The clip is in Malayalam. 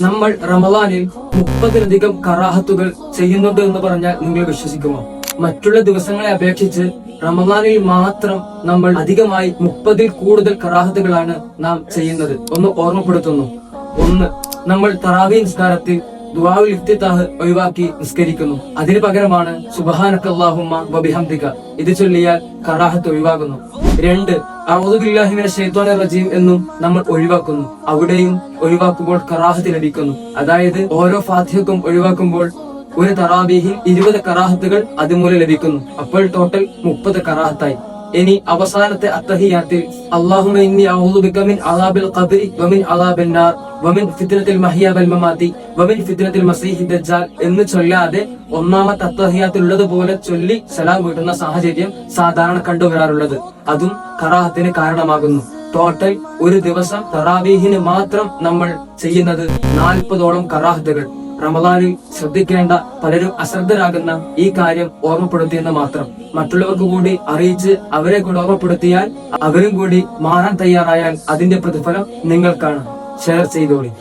നമ്മൾ റമദാനിൽ 30-ലധികം കറാഹത്തുകൾ ചെയ്യുന്നുണ്ട് എന്ന് പറഞ്ഞാൽ നിങ്ങൾ വിശ്വസിക്കുമോ? മറ്റുള്ള ദിവസങ്ങളെ അപേക്ഷിച്ച് റമദാനിൽ മാത്രം നമ്മൾ അധികമായി 30-ൽ കൂടുതൽ കറാഹത്തുകളാണ് നാം ചെയ്യുന്നത്. ഒന്ന് ഓർമ്മപ്പെടുത്തുന്നു. ഒന്ന്, നമ്മൾ തറാവീഹ് നിസ്കാരത്തിൽ ദുആഉൽ ഇഫ്തിതാഹ് ഒഴിവാക്കി നിസ്കരിക്കുന്നു. അതിന് പകരമാണ് സുബ്ഹാനക്കല്ലാഹുമ്മ വബിഹംദിക ഇത് ചൊല്ലിയാൽ കറാഹത്ത് ഒഴിവാകുന്നു. 2, അഊദു ബില്ലാഹി മിനശ് ശൈത്വാനിർ റജീം എന്നും നമ്മൾ ഒഴിവാക്കുന്നു. അവിടെയും ഒഴിവാക്കുമ്പോൾ കറാഹത്ത് ലഭിക്കുന്നു. അതായത് ഓരോ ഫാത്തിഹക്കും ഒഴിവാക്കുമ്പോൾ ഒരു തറാവീഹിൽ 20 കറാഹത്തുകൾ അതുമൂലം ലഭിക്കുന്നു. അപ്പോൾ ടോട്ടൽ 30 കറാഹത്തായി. ഇനി അവസാനത്തെ അത്തഹിയാത്തിൽ അല്ലാഹുമ്മ ഇന്നി അഊദു ബിക മിൻ അദാബിൽ ഖബ്രി വമിൻ അദാബിൻ നാർ വമിൻ ഫിത്നത്തിൽ മഹിയ വൽ മമാതി വമിൻ ഫിത്നത്തിൽ മസീഹി ദജ്ജാൽ എന്ന് ചൊല്ലാതെ ഒന്നാമത്തെ അത്തഹിയാത്തിലുള്ളതുപോലെ ചൊല്ലി സലാം വീട്ടുന്ന സാഹചര്യം സാധാരണ കണ്ടുവരാറുള്ളത്. അതും കറാഹത്തിന് കാരണമാകുന്നു. ടോട്ടൽ ഒരു ദിവസം തറാവീഹിന് മാത്രം നമ്മൾ ചെയ്യുന്നത് 40ഓളം കറാഹത്തുകൾ. റമദാനിൽ ശ്രദ്ധിക്കേണ്ട പലരും അശ്രദ്ധരാകുന്ന ഈ കാര്യം ഓർമ്മപ്പെടുത്തിയെന്ന് മാത്രം. മറ്റുള്ളവർക്ക് കൂടി അറിയിച്ച് അവരെ കൂടി ഓർമ്മപ്പെടുത്തിയാൽ അവരും കൂടി മാറാൻ തയ്യാറായാൽ അതിന്റെ പ്രതിഫലം നിങ്ങൾക്കാണ്. ഷെയർ ചെയ്തോളി.